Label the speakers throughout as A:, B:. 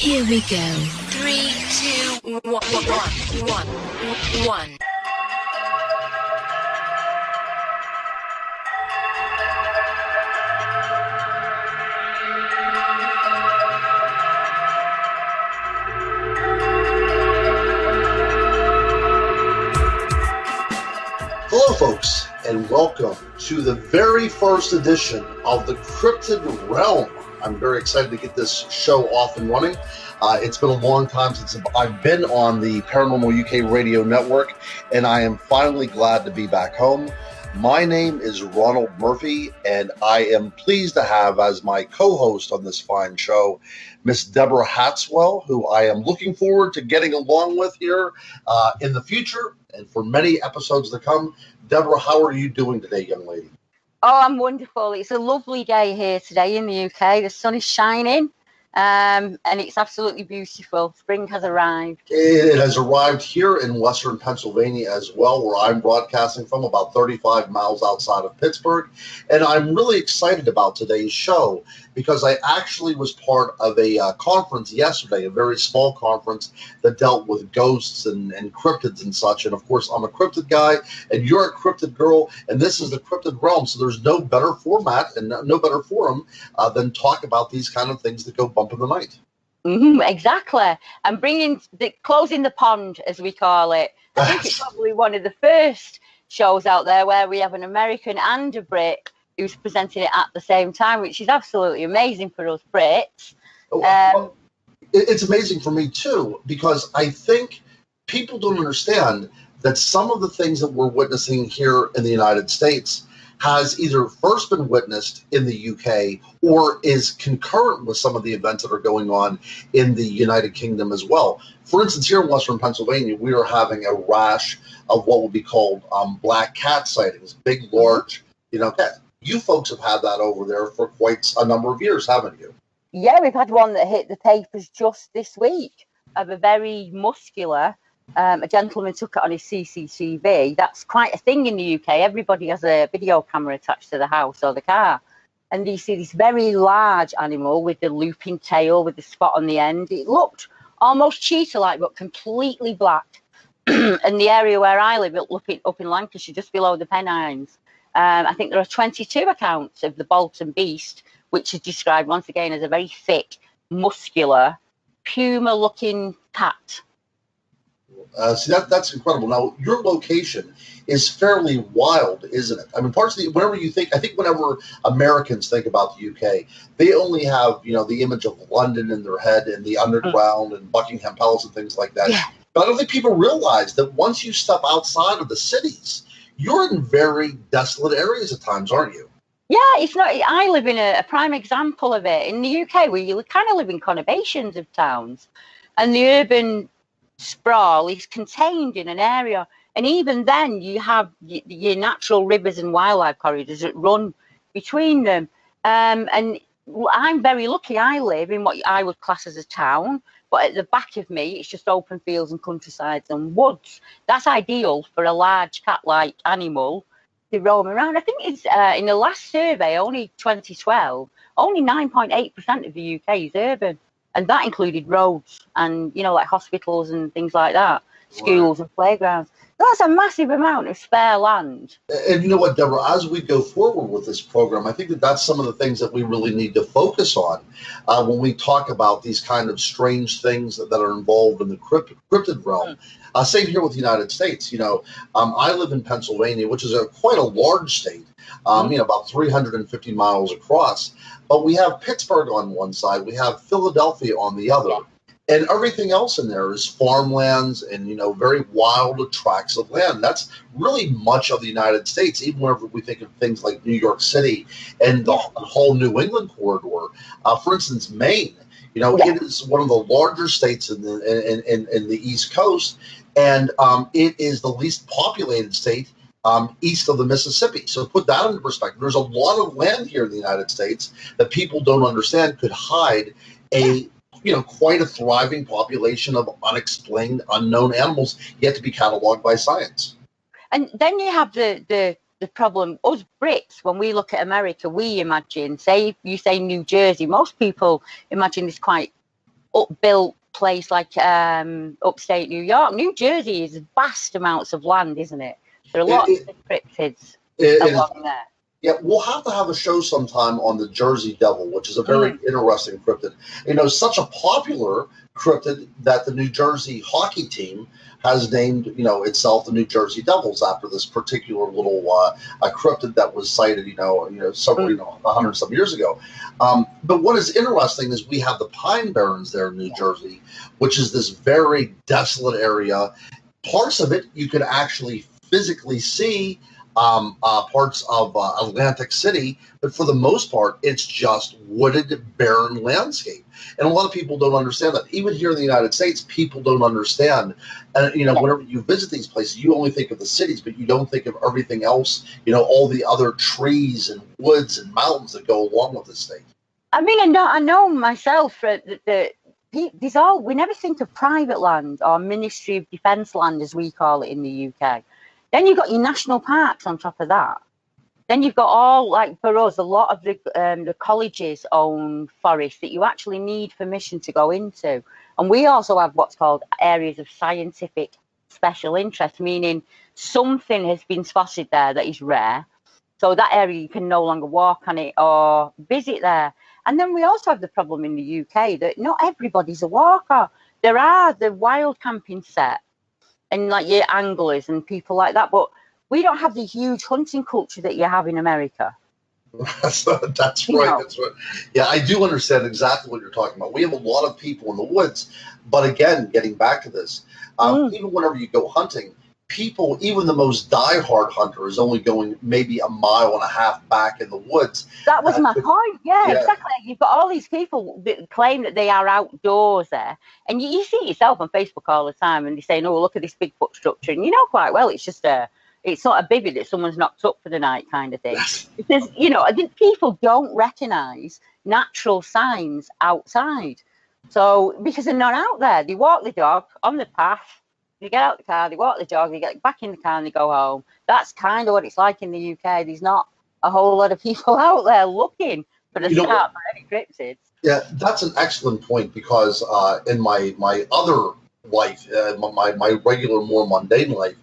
A: Here we go. 3, 2, 1.
B: Hello, folks, and welcome to the very first edition of the Cryptid Realm. I'm very excited to get this show off and running. It's been a long time since I've been on the Paranormal UK radio network, and I am finally glad to be back home. My name is Ronald Murphy, and I am pleased to have as my co-host on this fine show, Miss Deborah Hatswell, who I am looking forward to getting along with here in the future and for many episodes to come. Deborah, how are you doing today, young lady?
C: Oh, I'm wonderful. It's a lovely day here today in the UK. The sun is shining, and it's absolutely beautiful. Spring has arrived.
B: It has arrived here in western Pennsylvania as well, where I'm broadcasting from, about 35 miles outside of Pittsburgh. And I'm really excited about today's show because I actually was part of a conference yesterday, a very small conference that dealt with ghosts and cryptids and such. And of course, I'm a cryptid guy, and you're a cryptid girl, and this is the Cryptid Realm. So there's no better format and no better forum than talk about these kind of things that go bump in the night.
C: Exactly. And closing the pond, as we call it. I think it's probably one of the first shows out there where we have an American and a Brit who's presenting it at the same time, which is absolutely amazing for us Brits.
B: It's amazing for me too, because I think people don't understand that some of the things that we're witnessing here in the United States has either first been witnessed in the UK or is concurrent with some of the events that are going on in the United Kingdom as well. For instance, here in western Pennsylvania, we are having a rash of what would be called black cat sightings, big, large, cats. You folks have had that over there for quite a number of years, haven't you?
C: Yeah, we've had one that hit the papers just this week of a very muscular, a gentleman took it on his CCTV. That's quite a thing in the UK. Everybody has a video camera attached to the house or the car. And you see this very large animal with the looping tail with the spot on the end. It looked almost cheetah-like, but completely black. And the area where I live, up in Lancashire, just below the Pennines, I think there are 22 accounts of the Bolton beast, which is described once again as a very thick, muscular, puma-looking cat.
B: See, that's incredible. Now, your location is fairly wild, isn't it? I mean, whenever Americans think about the UK, they only have, the image of London in their head and the underground and Buckingham Palace and things like that. Yeah. But I don't think people realize that once you step outside of the cities, you're in very desolate areas at times, aren't you?
C: Yeah, it's not. I live in a prime example of it. In the UK, where you kind of live in conurbations of towns, and the urban sprawl is contained in an area. And even then, you have your natural rivers and wildlife corridors that run between them. And I'm very lucky. I live in what I would class as a town, but at the back of me, it's just open fields and countrysides and woods. That's ideal for a large cat-like animal to roam around. I think it's in the last survey, only 2012, only 9.8% of the UK is urban. And that included roads and, like hospitals and things like that, schools and playgrounds. That's a massive amount of spare land.
B: And you know what, Deborah, as we go forward with this program, I think that's some of the things that we really need to focus on when we talk about these kind of strange things that are involved in the cryptid realm. Same here with the United States. I live in Pennsylvania, which is quite a large state, about 350 miles across. But we have Pittsburgh on one side, we have Philadelphia on the other. Yeah. And everything else in there is farmlands and, very wild tracts of land. That's really much of the United States, even whenever we think of things like New York City and the whole New England corridor. For instance, Maine, it is one of the larger states in the East Coast, and it is the least populated state east of the Mississippi. So put that into perspective. There's a lot of land here in the United States that people don't understand could hide quite a thriving population of unexplained, unknown animals yet to be cataloged by science.
C: And then you have the problem, us Brits, when we look at America, we imagine, say you say New Jersey, most people imagine this quite upbuilt place like upstate New York. New Jersey is vast amounts of land, isn't it? There are lots of cryptids along there.
B: Yeah, we'll have to have a show sometime on the Jersey Devil, which is a very interesting cryptid. You know, such a popular cryptid that the New Jersey hockey team has named, you know, itself the New Jersey Devils after this particular little cryptid that was sighted, several, 100 some years ago. But what is interesting is we have the Pine Barrens there in New Jersey, which is this very desolate area. Parts of it you can actually physically see. Parts of Atlantic City, but for the most part, it's just wooded, barren landscape. And a lot of people don't understand that. Even here in the United States, people don't understand. And, whenever you visit these places, you only think of the cities, but you don't think of everything else, all the other trees and woods and mountains that go along with the state.
C: I mean, I know myself that we never think of private land or Ministry of Defence land, as we call it in the UK. Then you've got your national parks on top of that. Then you've got all, like for us, a lot of the colleges own forests that you actually need permission to go into. And we also have what's called areas of scientific special interest, meaning something has been spotted there that is rare. So that area, you can no longer walk on it or visit there. And then we also have the problem in the UK that not everybody's a walker. There are the wild camping set, and like your anglers and people like that, but we don't have the huge hunting culture that you have in America.
B: That's right. That's right. Yeah, I do understand exactly what you're talking about. We have a lot of people in the woods, but again, getting back to this, even whenever you go hunting, people, even the most diehard hunter, is only going maybe a mile and a half back in the woods.
C: That was my point. Yeah, exactly. You've got all these people that claim that they are outdoors there, and you see it yourself on Facebook all the time, and they're saying, "Oh, look at this Bigfoot structure," and you know quite well it's just it's not a bivvy that someone's knocked up for the night kind of thing. Because I think people don't recognise natural signs outside, so because they're not out there, they walk the dog on the path. They get out the car, they walk the dog, they get back in the car and they go home. That's kind of what it's like in the UK. There's not a whole lot of people out there looking for the start for any cryptids.
B: Yeah, that's an excellent point, because in my other life, my regular, more mundane life,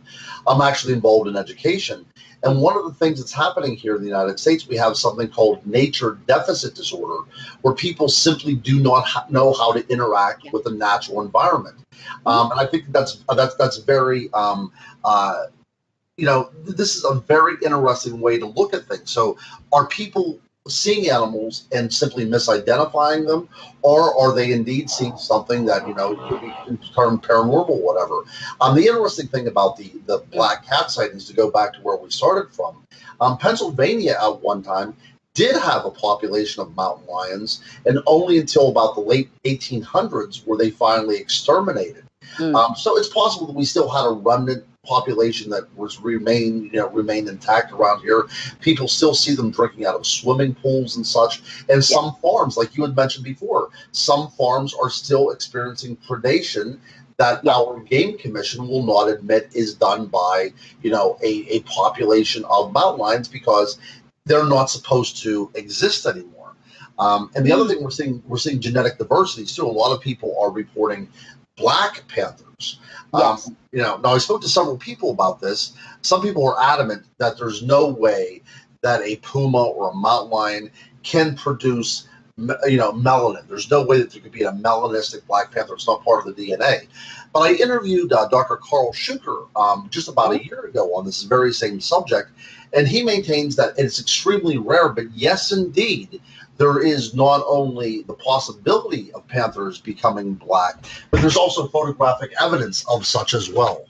B: I'm actually involved in education. And one of the things that's happening here in the United States, we have something called nature deficit disorder, where people simply do not know how to interact with the natural environment. And I think that's very, this is a very interesting way to look at things. So are people seeing animals and simply misidentifying them, or are they indeed seeing something that, could be termed paranormal, whatever? The interesting thing about the black cat sightings, to go back to where we started from, Pennsylvania at one time did have a population of mountain lions, and only until about the late 1800s were they finally exterminated. So it's possible that we still had a remnant population that remained intact around here. People still see them drinking out of swimming pools and such. And some farms, like you had mentioned before, some farms are still experiencing predation that our game commission will not admit is done by, a population of mountain lions, because they're not supposed to exist anymore. And the other thing we're seeing genetic diversity too. A lot of people are reporting black panthers. Now I spoke to several people about this. Some people are adamant that there's no way that a puma or a mountain lion can produce, melanin. There's no way that there could be a melanistic black panther. It's not part of the DNA. But I interviewed Dr. Carl Schuker just about a year ago on this very same subject, and he maintains that it's extremely rare, but yes, indeed, there is not only the possibility of panthers becoming black, but there's also photographic evidence of such as well.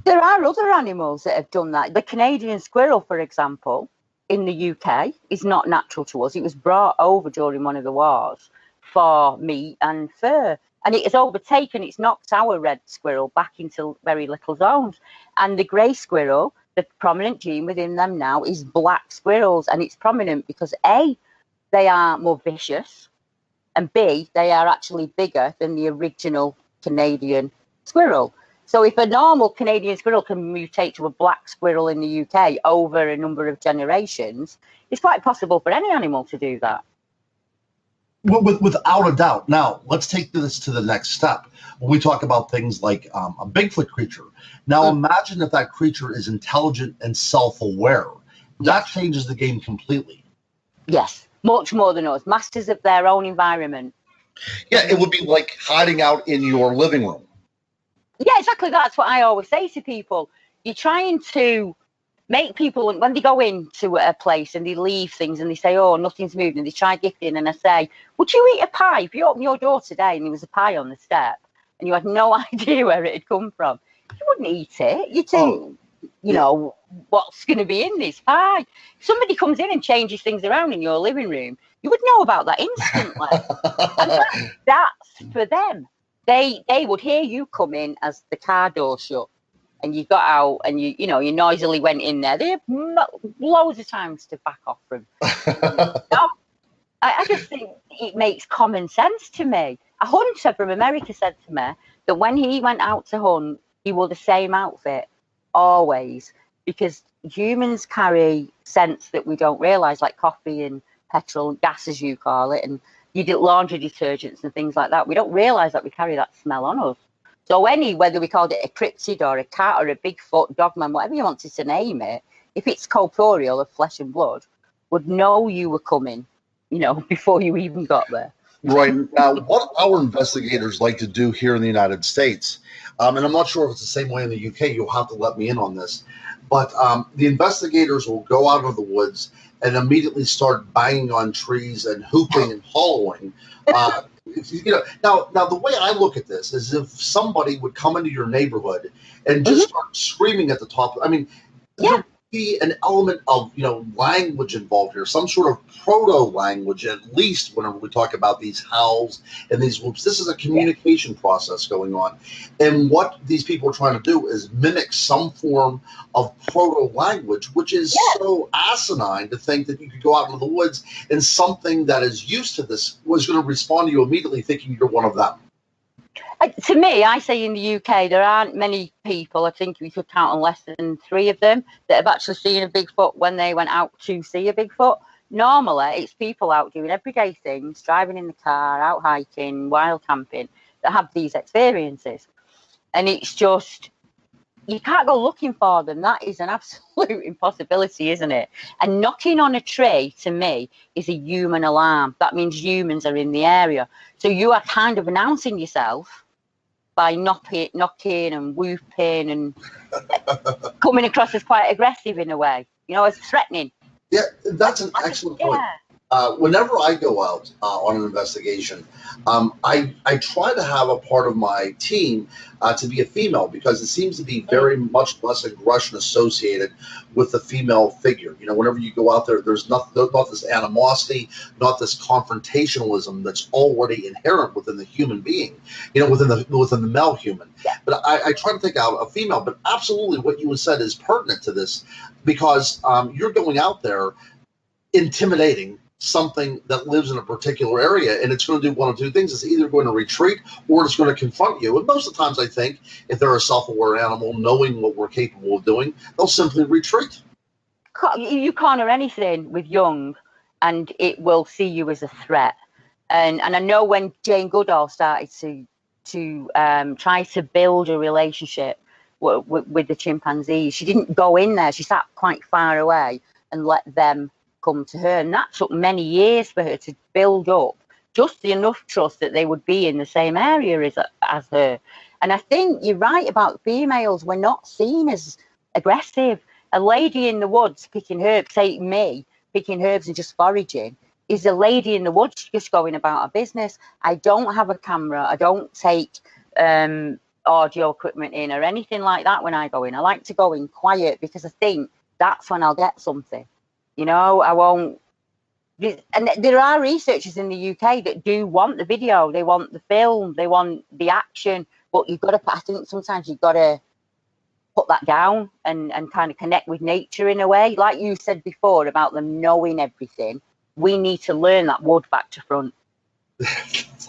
C: There are other animals that have done that. The Canadian squirrel, for example, in the UK, is not natural to us. It was brought over during one of the wars for meat and fur, and it has overtaken, it's knocked our red squirrel back into very little zones. And the grey squirrel, the prominent gene within them now is black squirrels, and it's prominent because A, they are more vicious, and B, they are actually bigger than the original Canadian squirrel. So if a normal Canadian squirrel can mutate to a black squirrel in the UK over a number of generations, it's quite possible for any animal to do that.
B: Without a doubt. Now, let's take this to the next step. When we talk about things like a Bigfoot creature, now imagine if that creature is intelligent and self-aware. That changes the game completely.
C: Yes, much more than us. Masters of their own environment.
B: Yeah, it would be like hiding out in your living room.
C: Yeah, exactly. That's what I always say to people. You're trying to make people, when they go into a place and they leave things and they say, oh, nothing's moved, and they try gifting, and I say, would you eat a pie? If you open your door today and there was a pie on the step and you had no idea where it had come from, you wouldn't eat it. You'd think, you know, what's going to be in this pie? If somebody comes in and changes things around in your living room, you would know about that instantly. And that's for them. They would hear you come in as the car door shut, and you got out and you noisily went in there. They have loads of times to back off from. I just think it makes common sense to me. A hunter from America said to me that when he went out to hunt, he wore the same outfit always, because humans carry scents that we don't realise, like coffee and petrol and gas, as you call it, and you get laundry detergents and things like that. We don't realise that we carry that smell on us. So whether we called it a cryptid or a cat or a Bigfoot, dogman, whatever you wanted to name it, if it's corporeal of flesh and blood, would know you were coming, before you even got there.
B: Right. Now, what our investigators like to do here in the United States, and I'm not sure if it's the same way in the UK, you'll have to let me in on this, but the investigators will go out of the woods and immediately start banging on trees and hooping and hollowing. Now the way I look at this is if somebody would come into your neighborhood and just start screaming at the top. I mean, there would be an element of language involved here, some sort of proto language, at least whenever we talk about these howls and these whoops. This is a communication process going on, and what these people are trying to do is mimic some form of proto language, which is so asinine to think that you could go out into the woods and something that is used to this was going to respond to you immediately, thinking you're one of them.
C: To me, I say in the UK, there aren't many people, I think we could count on less than 3 of them, that have actually seen a Bigfoot when they went out to see a Bigfoot. Normally, it's people out doing everyday things, driving in the car, out hiking, wild camping, that have these experiences. And it's just, you can't go looking for them. That is an absolute impossibility, isn't it? And knocking on a tree, to me, is a human alarm. That means humans are in the area. So you are kind of announcing yourself by knocking and whooping and coming across as quite aggressive in a way, as threatening.
B: Yeah, that's an excellent point. Whenever I go out on an investigation, I try to have a part of my team to be a female, because it seems to be very much less aggression associated with the female figure. Whenever you go out there, there's not this animosity, not this confrontationalism that's already inherent within the human being, within the male human. But I try to take out a female. But absolutely, what you said is pertinent to this, because you're going out there intimidating something that lives in a particular area, and it's going to do one of 2 things. It's either going to retreat or it's going to confront you. And most of the times, I think, if they're a self-aware animal, knowing what we're capable of doing, they'll simply retreat.
C: You corner anything with young, and it will see you as a threat. And I know when Jane Goodall started to try to build a relationship with the chimpanzees, she didn't go in there. She sat quite far away and let them come to her, and that took many years for her to build up just enough trust that they would be in the same area as her. And I think you're right about females. We're not seen as aggressive. A lady in the woods picking herbs, say me, picking herbs and just foraging, is a lady in the woods just going about her business. I don't have a camera. I don't take audio equipment in or anything like that when I go in. I like to go in quiet, because I think that's when I'll get something. I won't. And there are researchers in the UK that do want the video, they want the film, they want the action, but I think sometimes you've got to put that down and kind of connect with nature in a way. Like you said before about them knowing everything, we need to learn that wood back to front.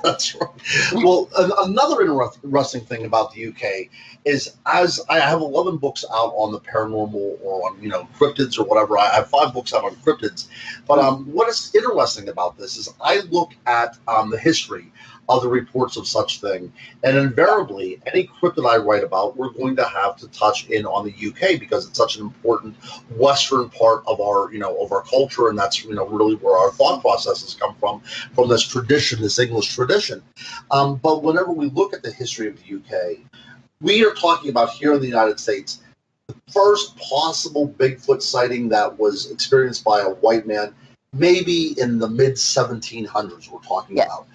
B: That's right. Well, another interesting thing about the UK is, as I have 11 books out on the paranormal or on, cryptids or whatever. I have 5 books out on cryptids. But what is interesting about this is I look at the history of the reports of such thing, and invariably, any cryptid I write about, we're going to have to touch in on the UK because it's such an important Western part of our, of our culture, and that's, really where our thought processes come from this tradition, this English tradition. But whenever we look at the history of the UK, we are talking about here in the United States, the first possible Bigfoot sighting that was experienced by a white man, maybe in the mid 1700s. We're talking about.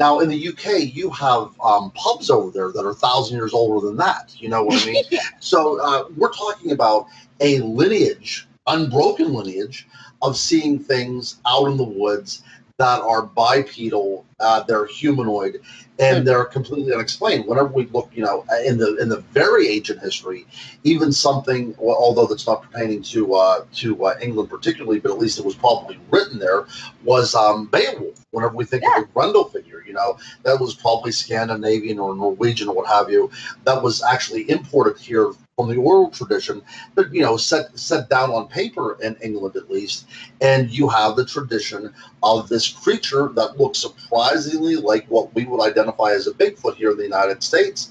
B: Now, in the UK, you have pubs over there that are 1,000 years older than that. You know what I mean? So we're talking about a lineage, unbroken lineage, of seeing things out in the woods that are bipedal, they're humanoid, and they're completely unexplained. Whenever we look, in the very ancient history, even something, well, although that's not pertaining to England particularly, but at least it was probably written there, was Beowulf. Whenever we think of the Grendel figure, that was probably Scandinavian or Norwegian or what have you. That was actually imported here from the oral tradition, but set down on paper in England at least. And you have the tradition of this creature that looks surprisingly like what we would identify as a Bigfoot here in the United States.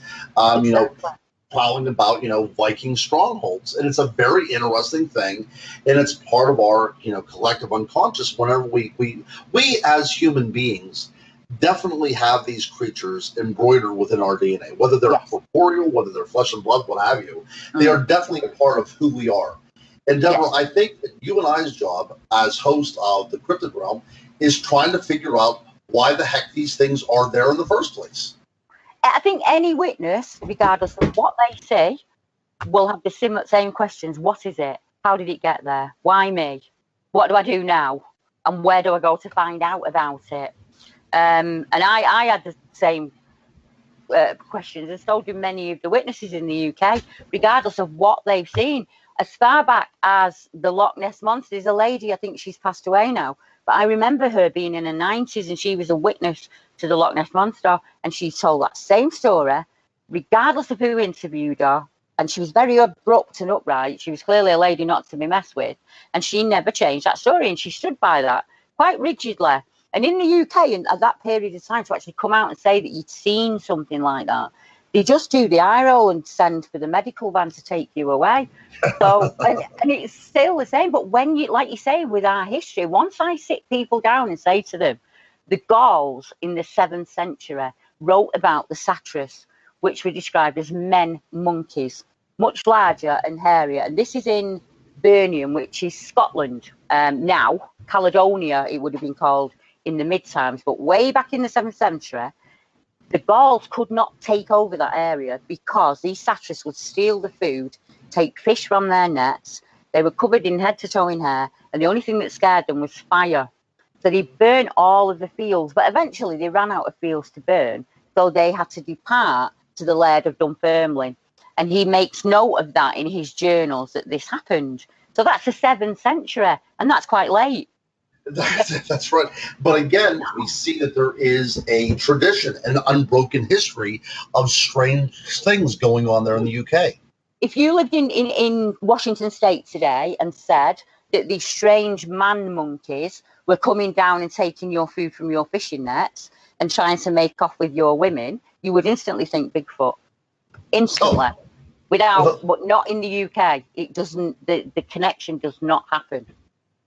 B: Prowling about, Viking strongholds. And it's a very interesting thing. And it's part of our, collective unconscious. Whenever we as human beings definitely have these creatures embroidered within our DNA, whether they're corporeal, whether they're flesh and blood, what have you. They are definitely a part of who we are. And Deborah, I think that you and I's job as host of the Cryptid Realm is trying to figure out why the heck these things are there in the first place.
C: I think any witness, regardless of what they say, will have the same questions. What is it? How did it get there? Why me? What do I do now? And where do I go to find out about it? And I had the same questions, and so do many of the witnesses in the UK, regardless of what they've seen. As far back as the Loch Ness Monster, there's a lady, I think she's passed away now, but I remember her being in her 90s, and she was a witness to the Loch Ness Monster, and she told that same story, regardless of who interviewed her. And she was very abrupt and upright. She was clearly a lady not to be messed with, and she never changed that story, and she stood by that quite rigidly. And in the UK, and at that period of time, to actually come out and say that you'd seen something like that, they just do the eye roll and send for the medical van to take you away. So, and it's still the same. But when you, like you say, with our history, once I sit people down and say to them, the Gauls in the 7th century wrote about the satyrs, which were described as men monkeys, much larger and hairier. And this is in Birmingham, which is Scotland. Now, Caledonia, it would have been called in the mid-times, but way back in the 7th century, the Gauls could not take over that area because these satyrs would steal the food, take fish from their nets. They were covered in head to toe in hair, and the only thing that scared them was fire. So they burnt all of the fields, but eventually they ran out of fields to burn, so they had to depart to the Laird of Dunfermline. And he makes note of that in his journals, that this happened. So that's the 7th century, and that's quite late.
B: That's right. But again, we see that there is a tradition, an unbroken history of strange things going on there in the UK.
C: If you lived in Washington State today and said that these strange man monkeys were coming down and taking your food from your fishing nets and trying to make off with your women, you would instantly think Bigfoot. Instantly. But not in the UK. It doesn't, the connection does not happen.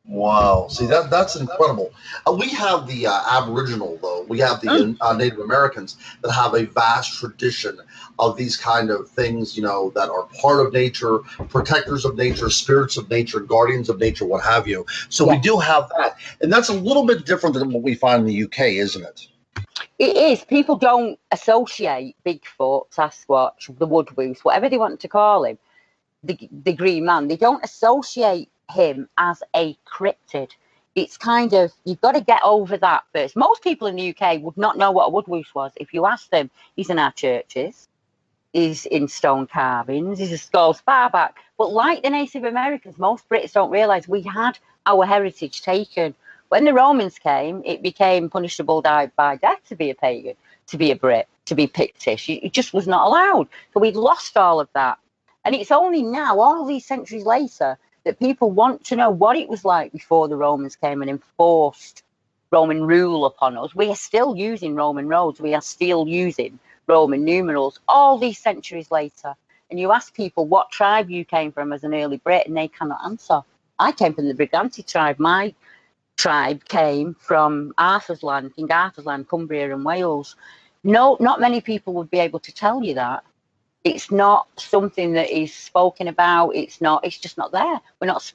B: Wow. See, that's incredible. We have the Aboriginal, though. We have the Native Americans that have a vast tradition of these kind of things, that are part of nature, protectors of nature, spirits of nature, guardians of nature, what have you. So we do have that. And that's a little bit different than what we find in the UK, isn't it?
C: It is. People don't associate Bigfoot, Sasquatch, the Woodwoos, whatever they want to call him, the Green Man. They don't associate him as a cryptid. It's kind of, you've got to get over that first. Most people in the UK would not know what a woodwoos was. If you ask them, he's in our churches, he's in stone carvings, he's a skull far back. But like the Native Americans, most Brits don't realise we had our heritage taken When the Romans came, it became punishable by death to be a pagan, to be a Brit, to be Pictish. It just was not allowed. So we'd lost all of that. And it's only now, all these centuries later, that people want to know what it was like before the Romans came and enforced Roman rule upon us. We are still using Roman roads. We are still using Roman numerals all these centuries later. And you ask people what tribe you came from as an early Brit, and they cannot answer. I came from the Briganti tribe. My tribe came from Arthur's land, King Arthur's land, Cumbria and Wales. No, not many people would be able to tell you that. It's not something that is spoken about. It's just not there. We're not,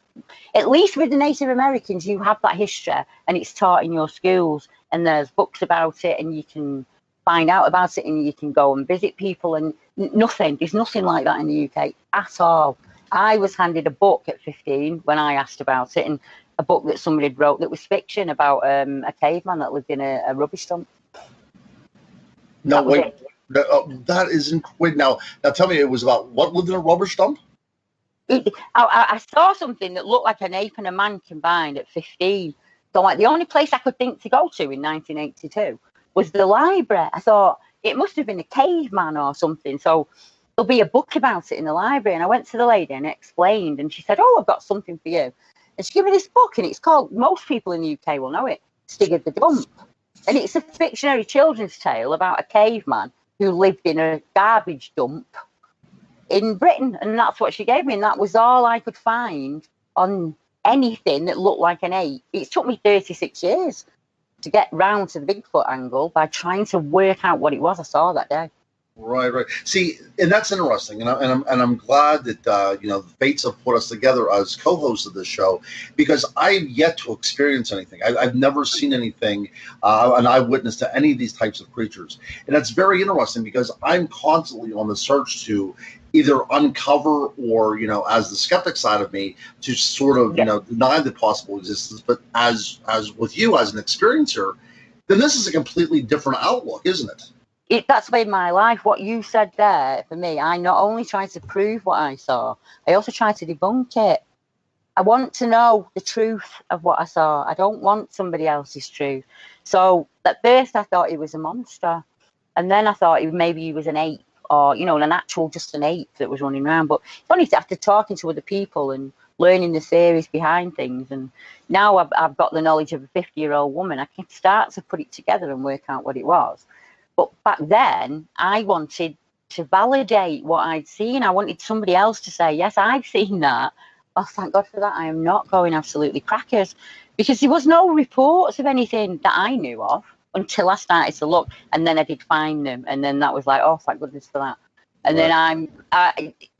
C: at least with the Native Americans, you have that history and it's taught in your schools and there's books about it and you can find out about it and you can go and visit people and there's nothing like that in the UK at all. I was handed a book at 15 when I asked about it, and a book that somebody had wrote that was fiction about a caveman that lived in a rubbish dump.
B: No, wait. That isn't quite. Now tell me, it was about what lived in a rubbish dump?
C: I saw something that looked like an ape and a man combined at 15. So like the only place I could think to go to in 1982 was the library. I thought it must have been a caveman or something. So there'll be a book about it in the library. And I went to the lady and explained, and she said, "Oh, I've got something for you." And she gave me this book, and it's called, most people in the UK will know it, Stig of the Dump. And it's a fictionary children's tale about a caveman who lived in a garbage dump in Britain. And that's what she gave me. And that was all I could find on anything that looked like an ape. It took me 36 years to get round to the Bigfoot angle by trying to work out what it was I saw that day.
B: Right. See, and that's interesting, and I'm glad that the fates have put us together as co-hosts of this show, because I've yet to experience anything. I've never seen anything, an eyewitness to any of these types of creatures, and that's very interesting because I'm constantly on the search to either uncover or, as the skeptic side of me, to sort of deny the possible existence. But as with you as an experiencer, then this is a completely different outlook, isn't it?
C: That's made my life. What you said there, for me, I not only tried to prove what I saw, I also tried to debunk it. I want to know the truth of what I saw. I don't want somebody else's truth. So at first I thought he was a monster. And then I thought maybe he was an ape, or, just an ape that was running around. But it's only after talking to other people and learning the theories behind things. And now I've got the knowledge of a 50-year-old woman. I can start to put it together and work out what it was. But back then, I wanted to validate what I'd seen. I wanted somebody else to say, yes, I've seen that. Oh, thank God for that. I am not going absolutely crackers, because there was no reports of anything that I knew of until I started to look. And then I did find them. And then that was like, oh, thank goodness for that. And then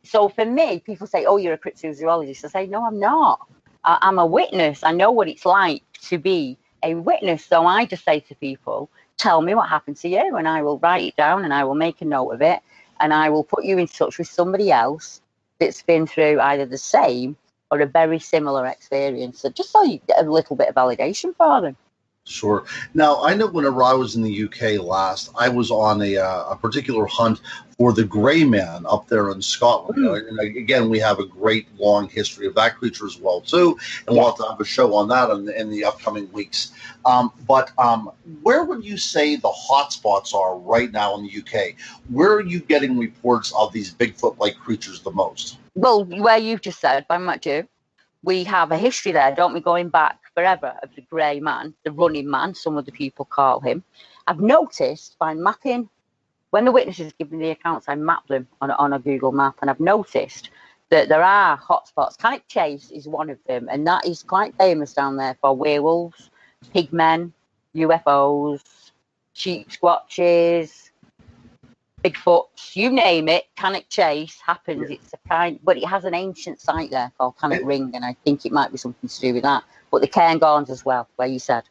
C: so for me, people say, oh, you're a cryptozoologist. I say, no, I'm not. I'm a witness. I know what it's like to be a witness. So I just say to people, tell me what happened to you, and I will write it down and I will make a note of it, and I will put you in touch with somebody else that's been through either the same or a very similar experience. So just so you get a little bit of validation for them.
B: Sure. Now, I know whenever I was in the UK last, I was on a particular hunt for the grey man up there in Scotland. And again, we have a great long history of that creature as well, too. And we'll have to have a show on that in the upcoming weeks. But where would you say the hotspots are right now in the UK? Where are you getting reports of these Bigfoot-like creatures the most?
C: Well, where you've just said, by Matthew, we have a history there, don't we, going back forever, of the grey man, the running man, some of the people call him. I've noticed by mapping, when the witnesses give me the accounts, I map them on a Google map, and I've noticed that there are hotspots. Cannock Chase is one of them, and that is quite famous down there for werewolves, pigmen, UFOs, sheep squatches, Bigfoots, you name it. Cannock Chase happens. It's a kind, but it has an ancient site there called Cannock Ring, and I think it might be something to do with that. But the Cairngorms as well, where you said.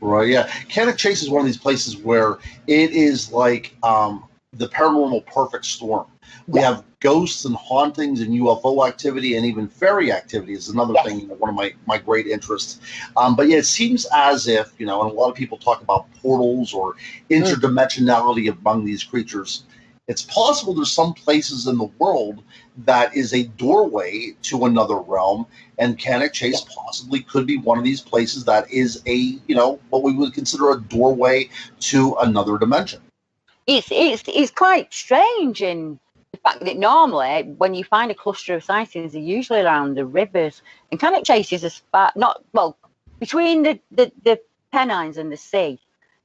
B: Right, yeah. Cannock Chase is one of these places where it is like the paranormal perfect storm. We have ghosts and hauntings and UFO activity, and even fairy activity is another thing, one of my great interests. But yeah, it seems as if, and a lot of people talk about portals or interdimensionality among these creatures. it's possible there's some places in the world that is a doorway to another realm, and Cannock Chase possibly could be one of these places that is a, you know, what we would consider a doorway to another dimension.
C: It's quite strange in the fact that normally when you find a cluster of sightings, they're usually around the rivers. And Cannock Chase is a spot, between the Pennines and the sea.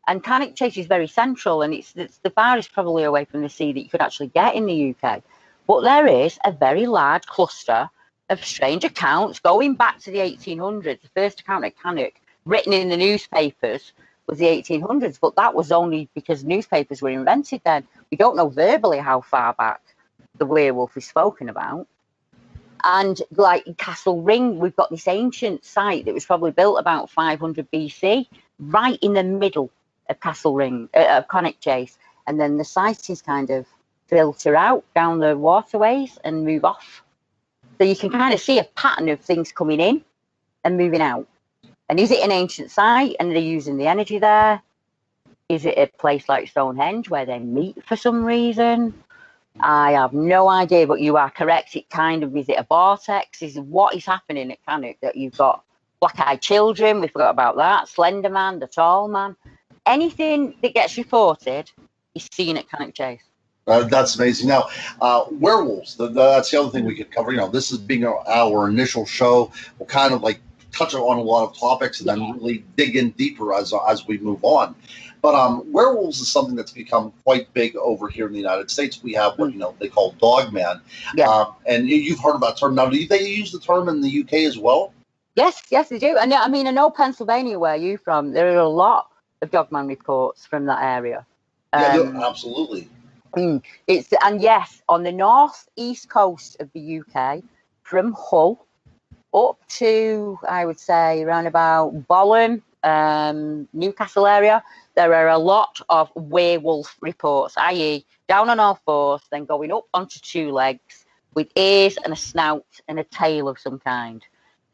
C: And Cannock Chase is very central, and it's the farthest probably away from the sea that you could actually get in the UK. But there is a very large cluster of strange accounts going back to the 1800s. The first account of Cannock written in the newspapers was the 1800s, but that was only because newspapers were invented then. We don't know verbally how far back the werewolf is spoken about. And like Castle Ring, we've got this ancient site that was probably built about 500 BC, right in the middle of Castle Ring, of Cannock Chase. And then the sightings kind of filter out down the waterways and move off. So you can kind of see a pattern of things coming in and moving out. And is it an ancient site and they're using the energy there? Is it a place like Stonehenge where they meet for some reason? I have no idea, but you are correct. It kind of, is it a vortex? Is what is happening at Cannock that you've got black-eyed children, we forgot about that, Slender Man, the Tall Man. Anything that gets reported is seen at Cannock Chase.
B: That's amazing. Now, werewolves, that's the other thing we could cover. You know, this is being our initial show. We'll kind of like touch on a lot of topics and then really dig in deeper as we move on. But werewolves is something that's become quite big over here in the United States. We have what, you know, they call dogman. Yeah. And you've heard about the term. Now, do they use the term in the UK as well?
C: Yes, they do. And I mean, I know Pennsylvania, where you're from, there are a lot of dogman reports from that area.
B: Yeah, absolutely.
C: And yes, on the northeast coast of the UK, from Hull up to, I would say, around about Bolham, Newcastle area, there are a lot of werewolf reports, i.e. down on all fours, then going up onto two legs with ears and a snout and a tail of some kind.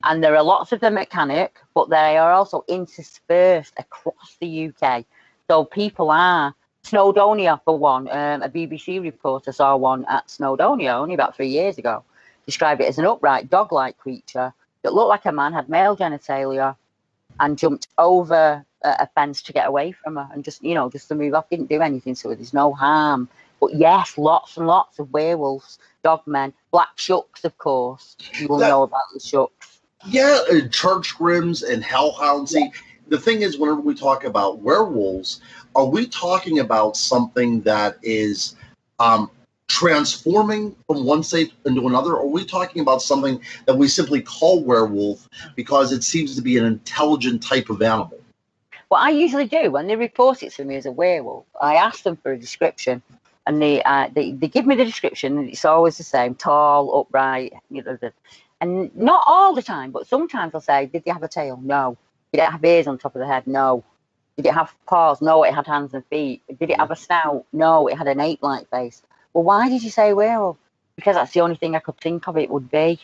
C: And there are lots of them at Cannock, but they are also interspersed across the UK. So people are, Snowdonia for one, a BBC reporter saw one at Snowdonia only about 3 years ago, described it as an upright dog-like creature that looked like a man, had male genitalia, and jumped over a fence to get away from her and just to move off, didn't do anything to her, there's no harm. But yes, lots and lots of werewolves, dogmen, black shucks, of course. You will know about the shucks.
B: Yeah, church grims and hellhounds. See, the thing is, whenever we talk about werewolves, are we talking about something that is transforming from one state into another? Or are we talking about something that we simply call werewolf because it seems to be an intelligent type of animal?
C: What I usually do when they report it to me as a werewolf, I ask them for a description, and they give me the description, and it's always the same: tall, upright, and not all the time, but sometimes I'll say, did they have a tail? No. Did it have ears on top of the head? No. Did it have paws? No, it had hands and feet. Did it have a snout? No, it had an ape-like face. Well, why did you say werewolf? Because that's the only thing I could think of it would be.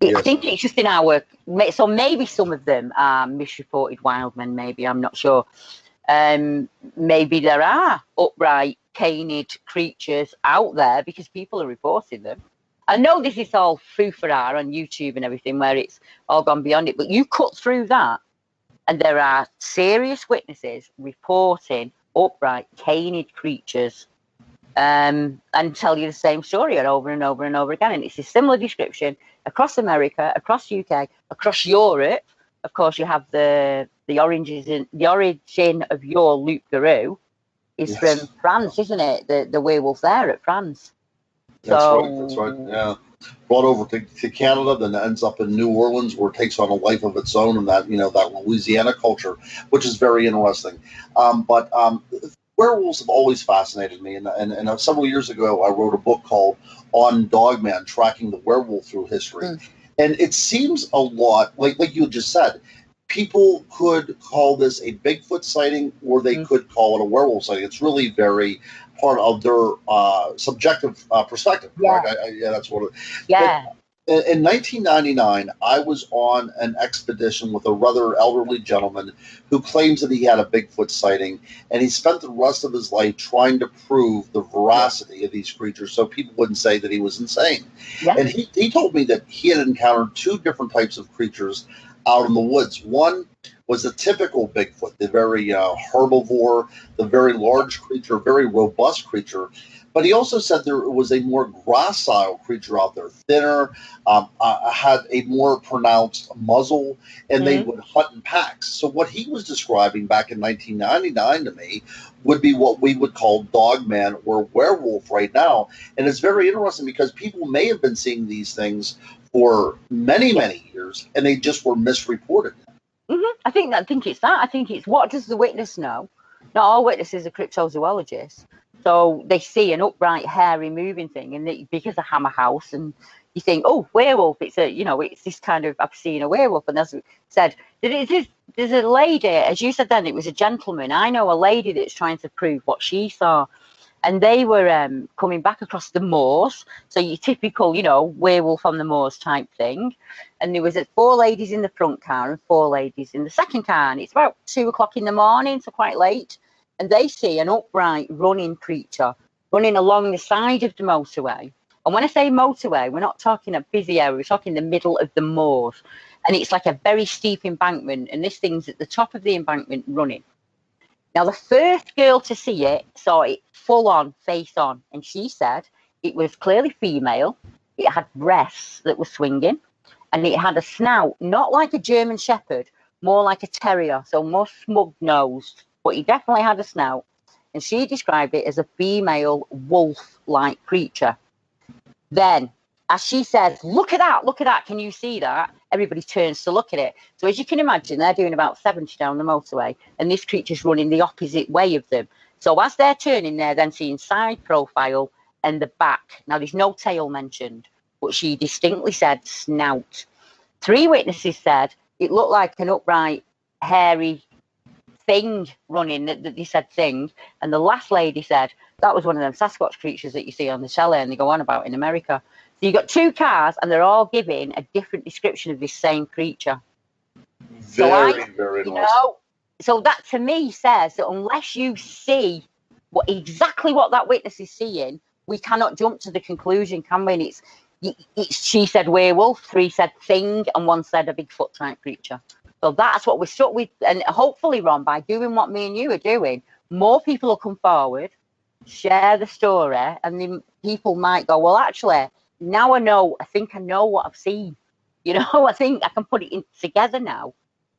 C: Yes. I think it's just in our... So maybe some of them are misreported wildmen, maybe, I'm not sure. Maybe there are upright, canid creatures out there because people are reporting them. I know this is all foo-for-ah on YouTube and everything where it's all gone beyond it, but you cut through that and there are serious witnesses reporting upright, canid creatures and tell you the same story over and over and over again. And it's a similar description across America, across UK, across Europe. Of course, you have the origin of your loup-garou is from France, isn't it? The werewolf there at France.
B: That's right. Yeah, brought over to Canada, then ends up in New Orleans, where it takes on a life of its own, and that Louisiana culture, which is very interesting. But werewolves have always fascinated me, and several years ago, I wrote a book called "On Dogman: Tracking the Werewolf Through History," and it seems a lot like you just said. People could call this a Bigfoot sighting, or they could call it a werewolf sighting. It's really very part of their subjective perspective.
C: Yeah.
B: Right? That's what it is.
C: Yeah.
B: In 1999, I was on an expedition with a rather elderly gentleman who claims that he had a Bigfoot sighting, and he spent the rest of his life trying to prove the veracity of these creatures so people wouldn't say that he was insane.
C: Yeah.
B: And he told me that he had encountered two different types of creatures out in the woods. One was the typical Bigfoot, the very herbivore, the very large creature, very robust creature. But he also said there was a more gracile creature out there, thinner, had a more pronounced muzzle, and they would hunt in packs. So what he was describing back in 1999 to me would be what we would call dogman or werewolf right now. And it's very interesting because people may have been seeing these things for many, many years, and they just were misreported.
C: I think it's that. I think it's, what does the witness know? Not all witnesses are cryptozoologists. So they see an upright, hairy, moving thing, and because of Hammer House, and you think, oh, werewolf. It's it's this kind of, I've seen a werewolf. And as I said, there's a lady, as you said then, it was a gentleman. I know a lady that's trying to prove what she saw. And they were coming back across the moors. So your typical, werewolf on the moors type thing. And there was 4 ladies in the front car and 4 ladies in the second car. And it's about 2:00 in the morning, so quite late. And they see an upright running creature running along the side of the motorway. And when I say motorway, we're not talking a busy area, we're talking the middle of the moors. And it's like a very steep embankment, and this thing's at the top of the embankment running. Now, the first girl to see it saw it full on, face on, and she said it was clearly female. It had breasts that were swinging, and it had a snout, not like a German Shepherd, more like a terrier, so more smug-nosed. But he definitely had a snout, and she described it as a female wolf-like creature. Then, as she says, look at that, can you see that? Everybody turns to look at it. So as you can imagine, they're doing about 70 down the motorway, and this creature's running the opposite way of them. So as they're turning, they're then seeing side profile and the back. Now, there's no tail mentioned, but she distinctly said snout. 3 witnesses said it looked like an upright, hairy thing running, that they said thing, and the last lady said that was one of them Sasquatch creatures that you see on the chalet and they go on about in America. So you got 2 cars and they're all giving a different description of this same creature.
B: Very interesting.
C: So that to me says that unless you see exactly what that witness is seeing, we cannot jump to the conclusion, can we? And she said werewolf, 3 said thing, and 1 said a Bigfoot type creature. So that's what we're stuck with. And hopefully, Ron, by doing what me and you are doing, more people will come forward, share the story, and then people might go, well, actually, now I think I know what I've seen. I think I can put it together now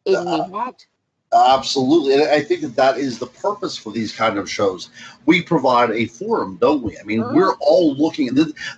C: in my head.
B: Absolutely. And I think that is the purpose for these kind of shows. We provide a forum, don't we? I mean, we're all looking.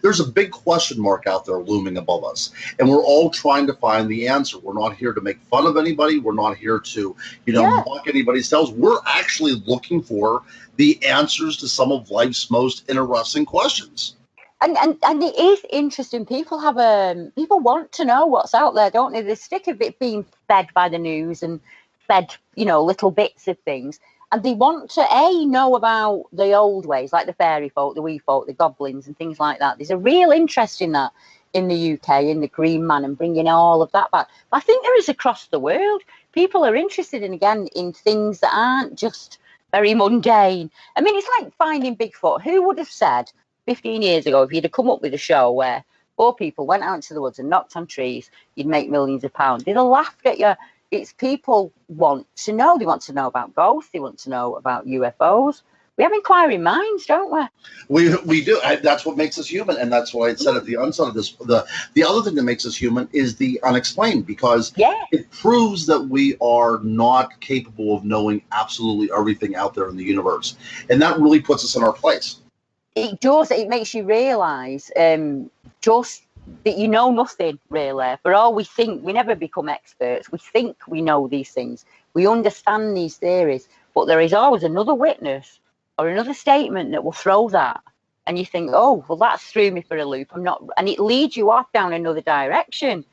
B: There's a big question mark out there looming above us, and we're all trying to find the answer. We're not here to make fun of anybody. We're not here to, mock anybody's tales. We're actually looking for the answers to some of life's most interesting questions.
C: And it is interesting. People want to know what's out there, don't they? They're sick of it being fed by the news and fed, little bits of things. And they want to, know about the old ways, like the fairy folk, the wee folk, the goblins and things like that. There's a real interest in that in the UK, in the Green Man and bringing all of that back. But I think there is across the world. People are interested in things that aren't just very mundane. I mean, it's like finding Bigfoot. Who would have said 15 years ago, if you'd have come up with a show where 4 people went out into the woods and knocked on trees, you'd make millions of pounds? They'd have laughed at you. It's people want to know. They want to know about ghosts. They want to know about UFOs. We have inquiring minds, don't we?
B: We do. That's what makes us human, and that's what I said at the onset of this. The other thing that makes us human is the unexplained, because it proves that we are not capable of knowing absolutely everything out there in the universe, and that really puts us in our place.
C: It does. It makes you realise just that you know nothing, really. For all we think, we never become experts. We think we know these things. We understand these theories. But there is always another witness or another statement that will throw that. And you think, oh, well, that's threw me for a loop. I'm not. And it leads you off down another direction.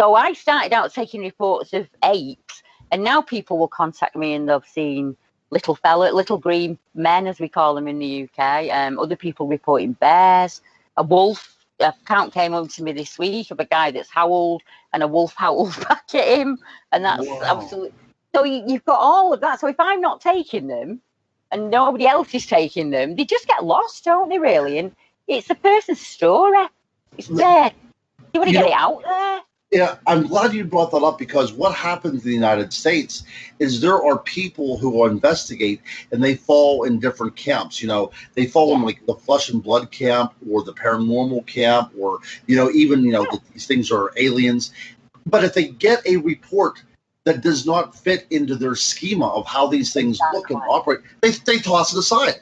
C: So I started out taking reports of apes, and now people will contact me and they've seen little green men, as we call them in the UK. Other people reporting bears, a wolf account came home to me this week of a guy that's howled and a wolf howled back at him, and that's absolutely. So you've got all of that. So if I'm not taking them, and nobody else is taking them, they just get lost, don't they? Really, and it's the person's story. It's there. You want to get it out there.
B: Yeah, I'm glad you brought that up, because what happens in the United States is there are people who investigate and they fall in different camps. They fall in like the flesh and blood camp or the paranormal camp, or, even, that these things are aliens. But if they get a report that does not fit into their schema of how these things look and operate, they toss it aside.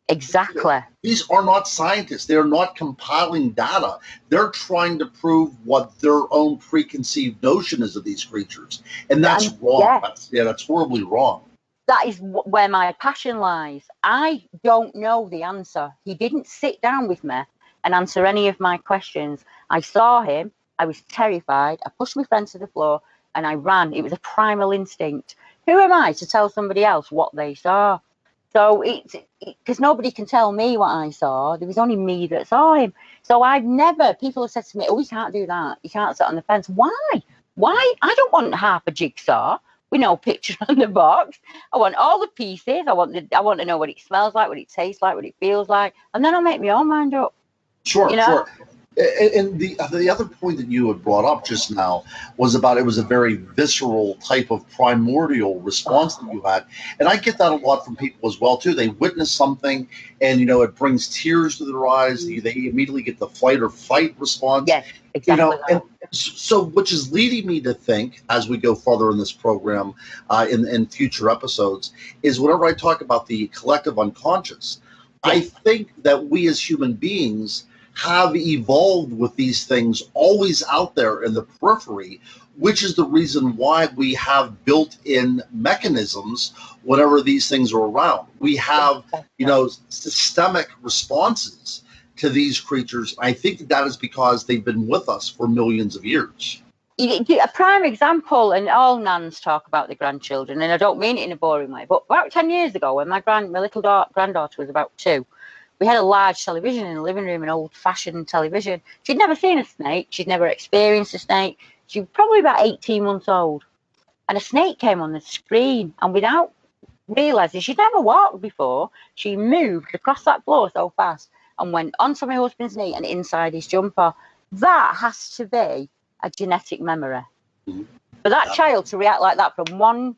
C: Exactly.
B: These are not scientists. They're not compiling data. They're trying to prove what their own preconceived notion is of these creatures. And that's wrong. That's horribly wrong.
C: That is where my passion lies. I don't know the answer. He didn't sit down with me and answer any of my questions. I saw him. I was terrified. I pushed my friend to the floor and I ran. It was a primal instinct. Who am I to tell somebody else what they saw? So because nobody can tell me what I saw. There was only me that saw him. So people have said to me, oh, you can't do that. You can't sit on the fence. Why? Why? I don't want half a jigsaw with no picture on the box. I want all the pieces. I want to know what it smells like, what it tastes like, what it feels like. And then I'll make my own mind up.
B: Sure. And the other point that you had brought up just now was about it was a very visceral type of primordial response that you had. And I get that a lot from people as well, too. They witness something and, it brings tears to their eyes. They immediately get the flight or fight response.
C: Yes, exactly.
B: And so which is leading me to think, as we go further in this program, in future episodes, is whenever I talk about the collective unconscious, I think that we as human beings have evolved with these things always out there in the periphery, which is the reason why we have built-in mechanisms whenever these things are around. We have, systemic responses to these creatures. I think that is because they've been with us for millions of years.
C: A prime example, and all nans talk about the grandchildren, and I don't mean it in a boring way, but about 10 years ago, when my little granddaughter was about 2, we had a large television in the living room, an old-fashioned television. She'd never seen a snake. She'd never experienced a snake. She was probably about 18 months old. And a snake came on the screen. And without realising, she'd never walked before, she moved across that floor so fast and went onto my husband's knee and inside his jumper. That has to be a genetic memory. For that child to react like that from one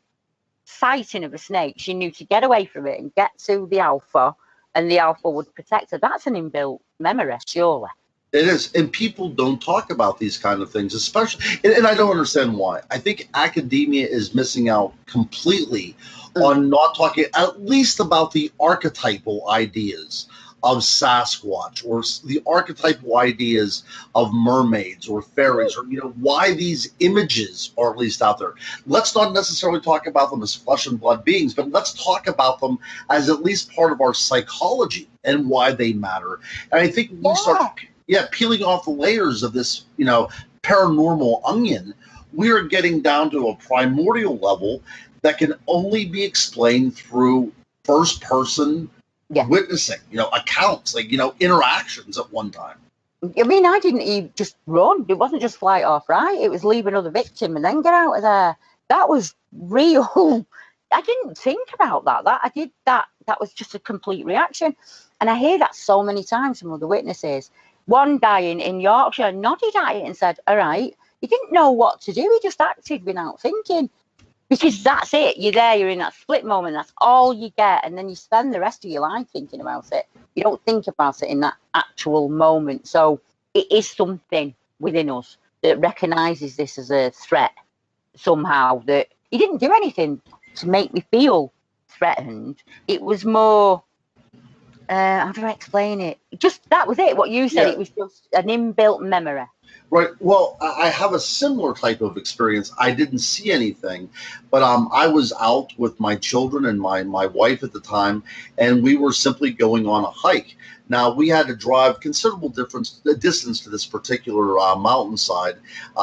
C: sighting of a snake, she knew to get away from it and get to the alpha, and the alpha would protect her. That's an inbuilt memory, surely.
B: It is. And people don't talk about these kind of things, especially, and I don't understand why. I think academia is missing out completely on not talking at least about the archetypal ideas of Sasquatch, or the archetypal ideas of mermaids or fairies, or why these images are at least out there. Let's not necessarily talk about them as flesh and blood beings, but let's talk about them as at least part of our psychology and why they matter. And I think we start peeling off the layers of this paranormal onion, we are getting down to a primordial level that can only be explained through first person witnessing, accounts, interactions at one time.
C: I mean, I didn't even just run. It wasn't just flight or fright. It was leave another victim and then get out of there. That was real. I didn't think about that. That was just a complete reaction. And I hear that so many times from other witnesses. One guy in Yorkshire nodded at it and said, all right, he didn't know what to do. He just acted without thinking. Because that's it. You're there, you're in that split moment. That's all you get. And then you spend the rest of your life thinking about it. You don't think about it in that actual moment. So it is something within us that recognises this as a threat somehow. That he didn't do anything to make me feel threatened. It was more, how do I explain it? Just that was it, what you said. It was just an inbuilt memory.
B: Right. Well, I have a similar type of experience. I didn't see anything, but I was out with my children and my wife at the time, and we were simply going on a hike. Now we had to drive considerable distance to this particular mountainside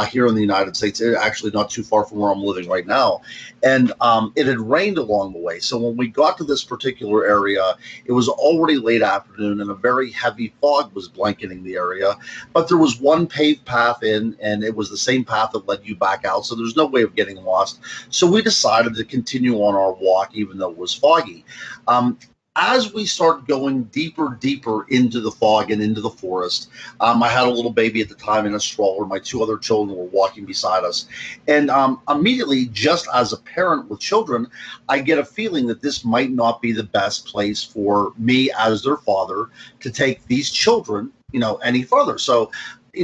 B: here in the United States. Actually, not too far from where I'm living right now, and it had rained along the way. So when we got to this particular area, it was already late afternoon, and a very heavy fog was blanketing the area. But there was one paved path in, and it was the same path that led you back out. So there's no way of getting lost. So we decided to continue on our walk, even though it was foggy. As we started going deeper into the fog and into the forest, I had a little baby at the time in a stroller. My two other children were walking beside us. And immediately, just as a parent with children, I get a feeling that this might not be the best place for me as their father to take these children, any further. So,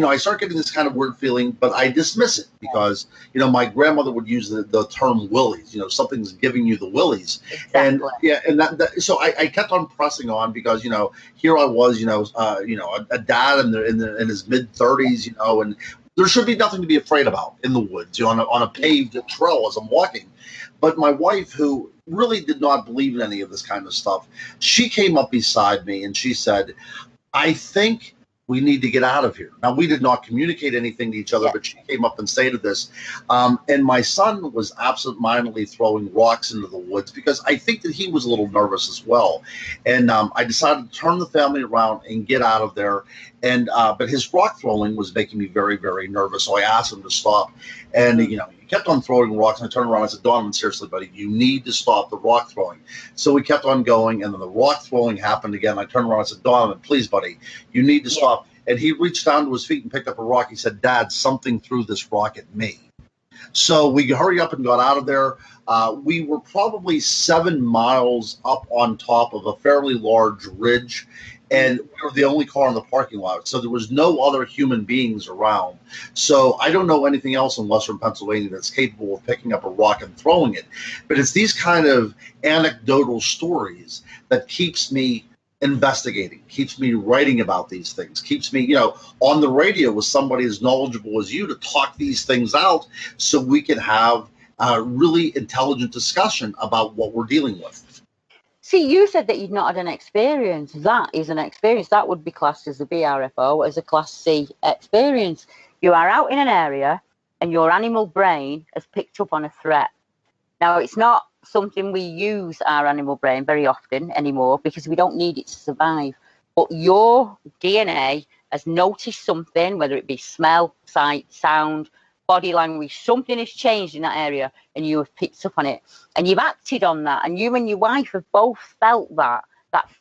B: I start getting this kind of weird feeling, but I dismiss it because, my grandmother would use the term willies, something's giving you the willies.
C: Exactly.
B: And yeah, and so I kept on pressing on because, here I was, a dad in his mid 30s, and there should be nothing to be afraid about in the woods, on a paved trail as I'm walking. But my wife, who really did not believe in any of this kind of stuff, she came up beside me and she said, I think we need to get out of here. Now, we did not communicate anything to each other, but she came up and stated this. And my son was absentmindedly throwing rocks into the woods because I think that he was a little nervous as well. And I decided to turn the family around and get out of there. And but his rock throwing was making me very, very nervous. So I asked him to stop. And, he kept on throwing rocks. And I turned around and I said, Donovan, seriously, buddy, you need to stop the rock throwing. So we kept on going. And then the rock throwing happened again. I turned around and I said, Donovan, please, buddy, you need to stop. And he reached down to his feet and picked up a rock. He said, Dad, something threw this rock at me. So we hurried up and got out of there. We were probably 7 miles up on top of a fairly large ridge. And we were the only car in the parking lot. So there was no other human beings around. So I don't know anything else in Western Pennsylvania that's capable of picking up a rock and throwing it. But it's these kind of anecdotal stories that keeps me investigating, keeps me writing about these things, keeps me, on the radio with somebody as knowledgeable as you to talk these things out so we can have a really intelligent discussion about what we're dealing with.
C: See, you said that you'd not had an experience. That is an experience. That would be classed as a BRFO, as a Class C experience. You are out in an area and your animal brain has picked up on a threat. Now, it's not something we use our animal brain very often anymore because we don't need it to survive. But your DNA has noticed something, whether it be smell, sight, sound, body language, something has changed in that area and you have picked up on it and you've acted on that. And you and your wife have both felt that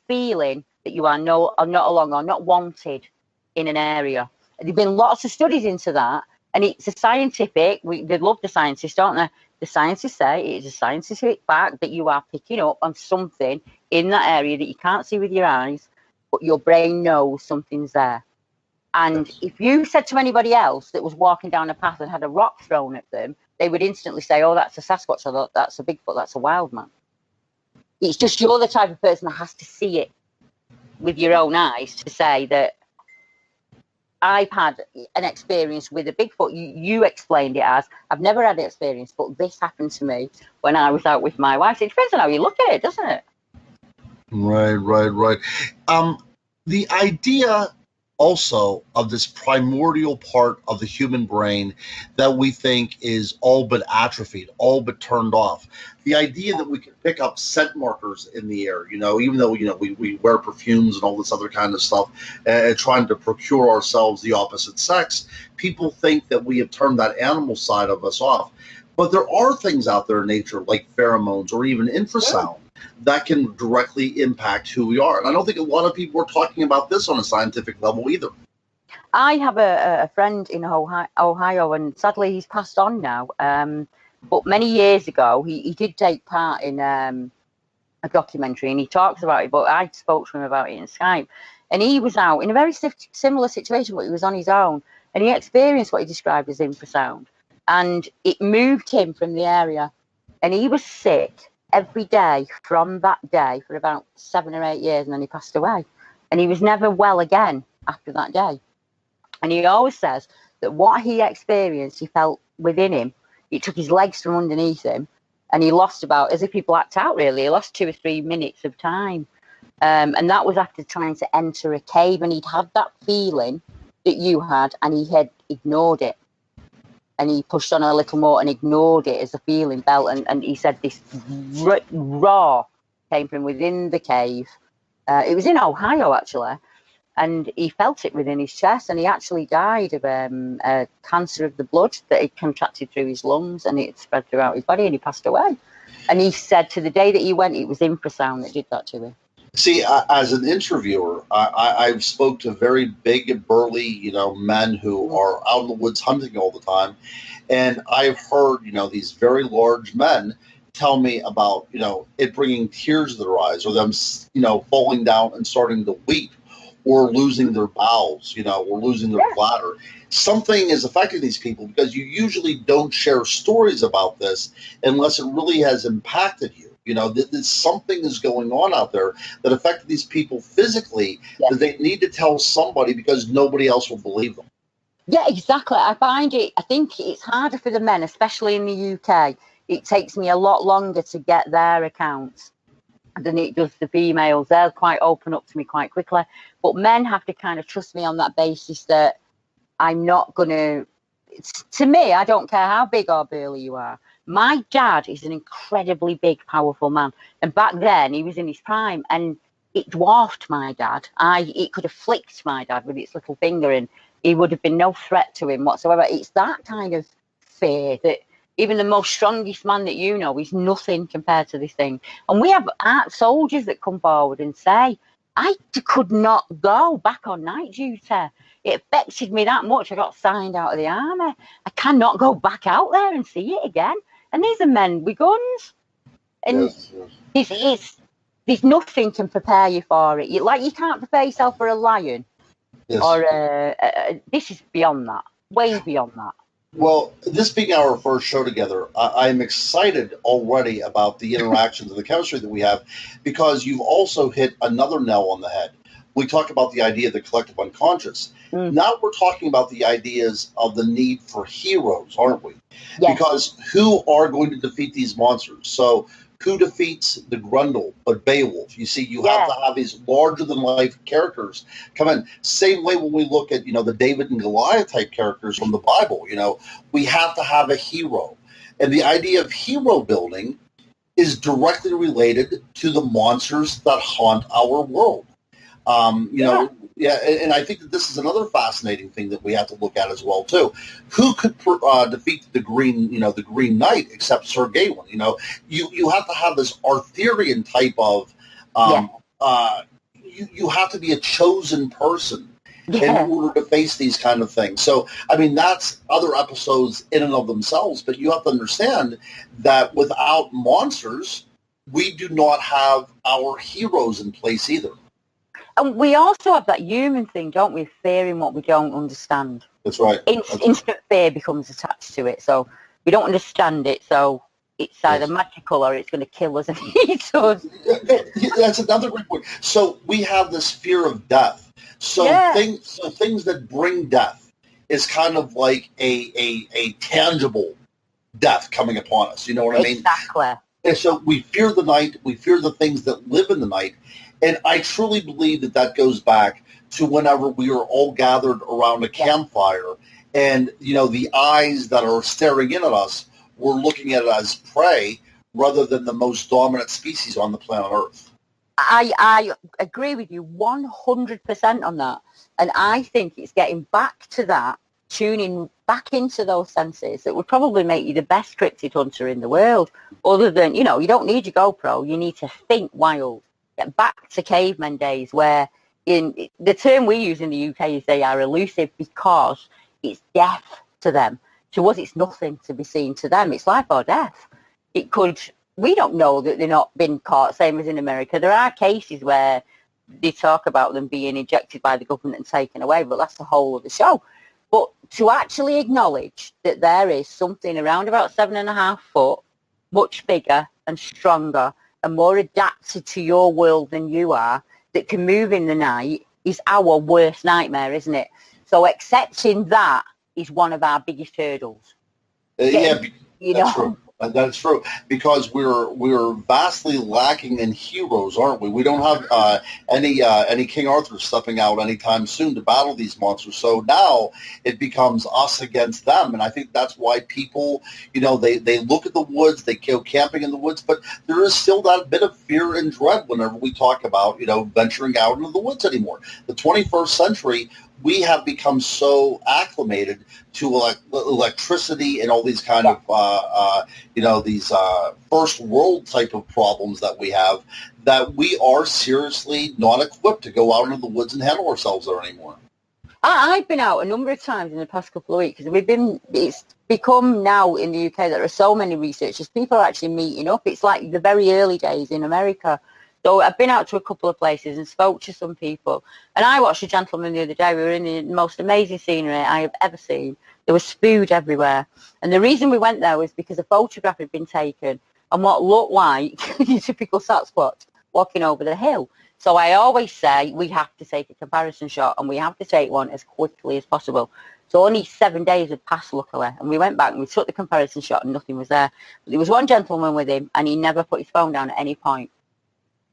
C: feeling that you are not along or not wanted in an area. And there've been lots of studies into that. And it's a scientific, they love the scientists, don't they? The scientists say it is a scientific fact that you are picking up on something in that area that you can't see with your eyes, but your brain knows something's there. And if you said to anybody else that was walking down a path and had a rock thrown at them, they would instantly say, oh, that's a Sasquatch, or that's a Bigfoot, that's a wild man. It's just you're the type of person that has to see it with your own eyes to say that I've had an experience with a Bigfoot. You explained it as, I've never had an experience, but this happened to me when I was out with my wife. It depends on how you look at it, doesn't it?
B: Right. The idea also of this primordial part of the human brain that we think is all but atrophied, all but turned off. The idea that we can pick up scent markers in the air, even though, we wear perfumes and all this other kind of stuff, trying to procure ourselves the opposite sex, people think that we have turned that animal side of us off. But there are things out there in nature like pheromones or even infrasound that can directly impact who we are. And I don't think a lot of people are talking about this on a scientific level either.
C: I have a friend in Ohio, and sadly he's passed on now. But many years ago, he did take part in a documentary, and he talks about it, but I spoke to him about it in Skype. And he was out in a very similar situation, but he was on his own. And he experienced what he described as infrasound. And it moved him from the area. And he was sick every day from that day for about 7 or 8 years, and then he passed away. And he was never well again after that day. And he always says that what he experienced, he felt within him. It took his legs from underneath him, and he lost about, as if he blacked out, really. He lost 2 or 3 minutes of time. And that was after trying to enter a cave, and he'd had that feeling that you had, and he had ignored it. And he pushed on a little more and ignored it as the feeling felt. And he said this raw came from within the cave. It was in Ohio, actually. And he felt it within his chest, and he actually died of a cancer of the blood that had contracted through his lungs, and it spread throughout his body, and he passed away. And he said to the day that he went, it was infrasound that did that to him.
B: See, as an interviewer, I've spoke to very big and burly, men who are out in the woods hunting all the time, and I've heard, these very large men tell me about, it bringing tears to their eyes, or them, falling down and starting to weep, or losing their bowels, or losing their bladder. Something is affecting these people, because you usually don't share stories about this unless it really has impacted you. Something is going on out there that affected these people physically, that they need to tell somebody, because nobody else will believe them.
C: Yeah, exactly. I think it's harder for the men, especially in the UK. It takes me a lot longer to get their accounts than it does the females. They'll quite open up to me quite quickly. But men have to kind of trust me on that basis that I'm not going to... To me, I don't care how big or burly you are. My dad is an incredibly big, powerful man. And back then, he was in his prime, and it dwarfed my dad. It could have flicked my dad with its little finger, and he would have been no threat to him whatsoever. It's that kind of fear that even the most strongest man that you know is nothing compared to this thing. And we have soldiers that come forward and say, I could not go back on night duty. It affected me that much. I got signed out of the army. I cannot go back out there and see it again. And these are men with guns. And there's nothing can prepare you for it. You can't prepare yourself for a lion. Yes. Or this is beyond that, way beyond that.
B: Well, this being our first show together, I'm excited already about the interactions and the chemistry that we have, because you've also hit another nail on the head. We talk about the idea of the collective unconscious. Now we're talking about the ideas of the need for heroes, aren't we? Yes. Because who are going to defeat these monsters? So who defeats the Grundle but Beowulf? You see, you have to have these larger-than-life characters come in. Same way when we look at, the David and Goliath type characters from the Bible, we have to have a hero. And the idea of hero building is directly related to the monsters that haunt our world. And I think that this is another fascinating thing that we have to look at as well too. Who could defeat the Green Knight except Sir Gawain? You have to have this Arthurian type of. You have to be a chosen person in order to face these kind of things. So, that's other episodes in and of themselves. But you have to understand that without monsters, we do not have our heroes in place either.
C: And we also have that human thing, don't we? Fearing what we don't understand.
B: That's right.
C: Instant fear becomes attached to it. So we don't understand it. So it's either magical or it's going to kill us and eat us.
B: That's another great point. So we have this fear of death. So things that bring death is kind of like a tangible death coming upon us. You know what I mean?
C: Exactly.
B: And so we fear the night. We fear the things that live in the night. And I truly believe that goes back to whenever we are all gathered around a campfire, and, the eyes that are staring in at us, we're looking at it as prey rather than the most dominant species on the planet Earth.
C: I agree with you 100% on that. And I think it's getting back to that, tuning back into those senses, that would probably make you the best cryptid hunter in the world. Other than, you don't need your GoPro, you need to think wild. Get back to caveman days, where in the term we use in the UK is they are elusive because it's death to them. To us, it's nothing to be seen. To them, it's life or death. We don't know that they're not been caught, same as in America. There are cases where they talk about them being injected by the government and taken away, but that's the whole of the show. But to actually acknowledge that there is something around about 7.5 foot, much bigger and stronger and more adapted to your world than you are, that can move in the night, is our worst nightmare, isn't it? So accepting that is one of our biggest hurdles.
B: Yeah,
C: You
B: that's
C: know,
B: true. That's true, because we're vastly lacking in heroes, aren't we? We don't have any King Arthur stepping out anytime soon to battle these monsters. So now it becomes us against them, and I think that's why people, they look at the woods, they go camping in the woods, but there is still that bit of fear and dread whenever we talk about venturing out into the woods anymore. The 21st century, we have become so acclimated to electricity and all these kind of, these first world type of problems that we have, that we are seriously not equipped to go out into the woods and handle ourselves there anymore.
C: I've been out a number of times in the past couple of weeks. It's become now in the UK, there are so many researchers, people are actually meeting up. It's like the very early days in America. So I've been out to a couple of places and spoke to some people. And I watched a gentleman the other day. We were in the most amazing scenery I have ever seen. There was food everywhere. And the reason we went there was because a photograph had been taken on what looked like your typical Sasquatch walking over the hill. So I always say we have to take a comparison shot, and we have to take one as quickly as possible. So only 7 days had passed, luckily, and we went back and we took the comparison shot and nothing was there. But there was one gentleman with him, and he never put his phone down at any point.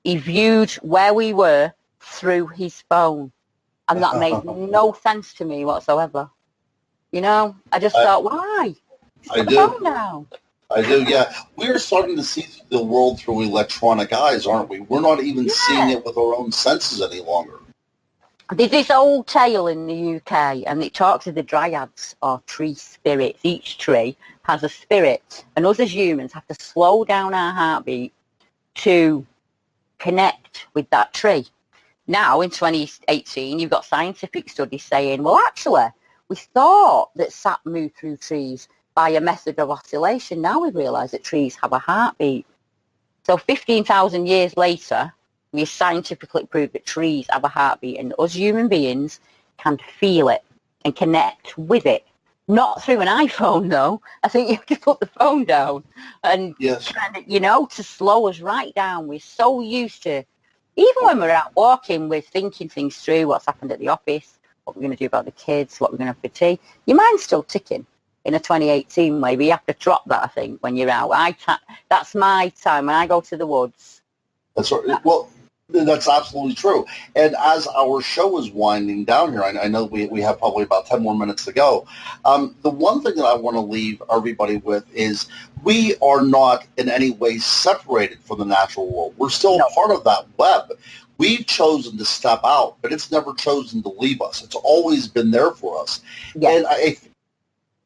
C: He viewed where we were through his phone, and that made no sense to me whatsoever. I just thought, why? Put the phone down.
B: I do, yeah. We're starting to see the world through electronic eyes, aren't we? We're not even seeing it with our own senses any longer.
C: There's this old tale in the UK, and it talks of the dryads, or tree spirits. Each tree has a spirit, and us as humans have to slow down our heartbeat to connect with that tree. Now, in 2018, you've got scientific studies saying, well, actually, we thought that sap moved through trees by a method of oscillation. Now we realise that trees have a heartbeat. So 15,000 years later, we scientifically proved that trees have a heartbeat, and us human beings can feel it and connect with it. Not through an iPhone, though. I think you have to put the phone down and, to slow us right down. We're so used to, even when we're out walking, we're thinking things through, what's happened at the office, what we're going to do about the kids, what we're going to have for tea. Your mind's still ticking in a 2018 way, but you have to drop that, I think, when you're out. That's my time. When I go to the woods.
B: That's right. Well, that's absolutely true. And as our show is winding down here, I know we have probably about 10 more minutes to go. The one thing that I want to leave everybody with is we are not in any way separated from the natural world. We're still part of that web. We've chosen to step out, but it's never chosen to leave us. It's always been there for us. Yes. And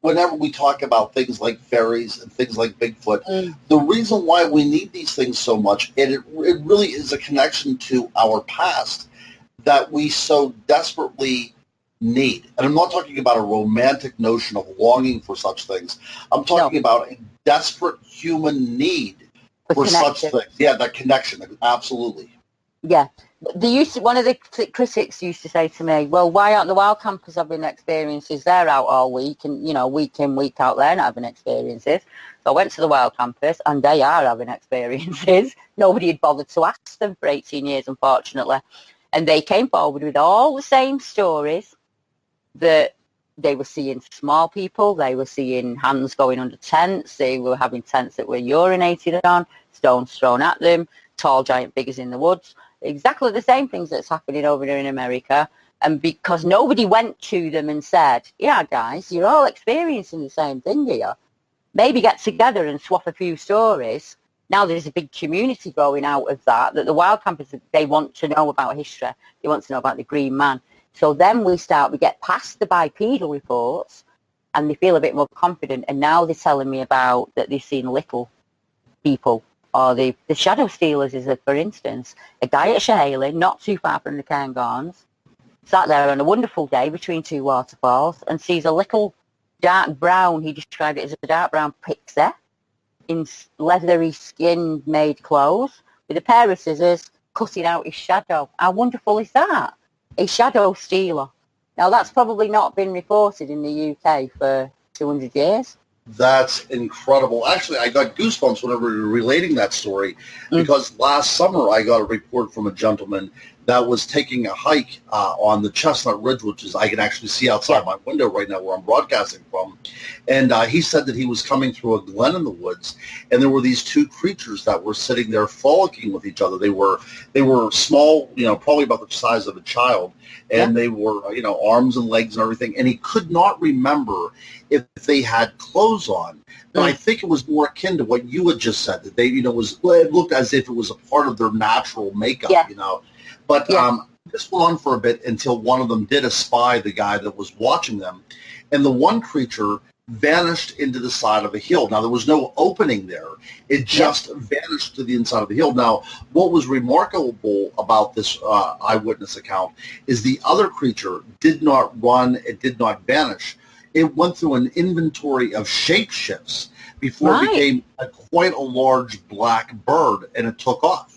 B: whenever we talk about things like fairies and things like Bigfoot, the reason why we need these things so much, and it really is a connection to our past that we so desperately need. And I'm not talking about a romantic notion of longing for such things. I'm talking about a desperate human need for such things. Yeah, that connection, absolutely.
C: Yeah. One of the critics used to say to me, well, why aren't the wild campers having experiences? They're out all week, and, week in, week out, they're not having experiences. So I went to the wild campers, and they are having experiences. Nobody had bothered to ask them for 18 years, unfortunately. And they came forward with all the same stories, that they were seeing small people, they were seeing hands going under tents, they were having tents that were urinated on, stones thrown at them, tall giant figures in the woods. Exactly the same things that's happening over there in America. And because nobody went to them and said, yeah, guys, you're all experiencing the same thing here. Maybe get together and swap a few stories. Now there's a big community growing out of that the wild campers, they want to know about history. They want to know about the Green Man. So then we get past the bipedal reports, and they feel a bit more confident. And now they're telling me about that they've seen little people. Or the shadow stealers is, for instance, a guy at Chehalis, not too far from the Cairngorms, sat there on a wonderful day between two waterfalls and sees a little dark brown, he described it as a dark brown pixie in leathery skin-made clothes with a pair of scissors cutting out his shadow. How wonderful is that? A shadow stealer. Now, that's probably not been reported in the UK for 200 years.
B: That's incredible. Actually, I got goosebumps whenever you were relating that story, because last summer I got a report from a gentleman that was taking a hike on the Chestnut Ridge, which is I can actually see outside my window right now where I'm broadcasting from. And he said that he was coming through a glen in the woods, and there were these two creatures that were sitting there frolicking with each other. They were small, probably about the size of a child, and they were, arms and legs and everything. And he could not remember if they had clothes on. But I think it was more akin to what you had just said, that they, it looked as if it was a part of their natural makeup, But this went on for a bit until one of them did espy the guy that was watching them. And the one creature vanished into the side of a hill. Now, there was no opening there. It just vanished to the inside of the hill. Now, what was remarkable about this eyewitness account is the other creature did not run. It did not vanish. It went through an inventory of shapeshifts before it became quite a large black bird, and it took off.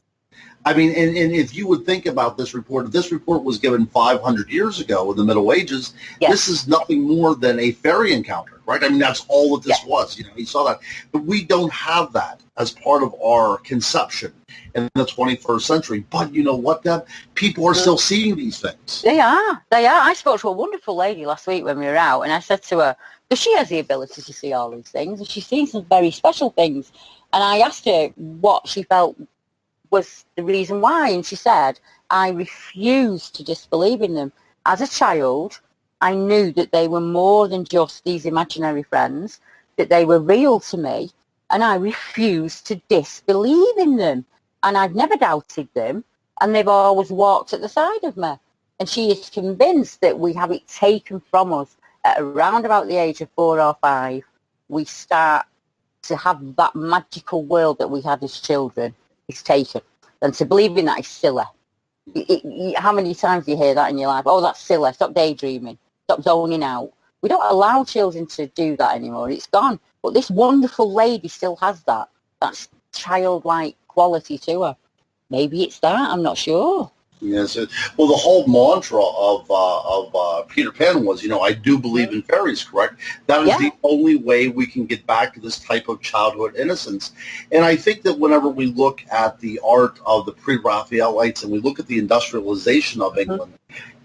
B: I mean, and if you would think about this report, if this report was given 500 years ago in the Middle Ages, this is nothing more than a fairy encounter, right? I mean, that's all that this was. He saw that. But we don't have that as part of our conception in the 21st century. But you know what, Deb? People are still seeing these things.
C: They are. I spoke to a wonderful lady last week when we were out, and I said to her, because she has the ability to see all these things, and she's seen some very special things. And I asked her what she felt was the reason why, and she said, I refused to disbelieve in them. As a child, I knew that they were more than just these imaginary friends, that they were real to me, and I refused to disbelieve in them. And I've never doubted them, and they've always walked at the side of me. And she is convinced that we have it taken from us at around about the age of 4 or 5. We start to have that magical world that we had as children. It's taken, and to believe in that is silly. How many times do you hear that in your life? Oh, that's silly. Stop daydreaming. Stop zoning out. We don't allow children to do that anymore. It's gone. But this wonderful lady still has that childlike quality to her. Maybe it's that. I'm not sure.
B: Yes. Well, the whole mantra of Peter Pan was, I do believe in fairies, correct? That is the only way we can get back to this type of childhood innocence. And I think that whenever we look at the art of the pre-Raphaelites and we look at the industrialization of England,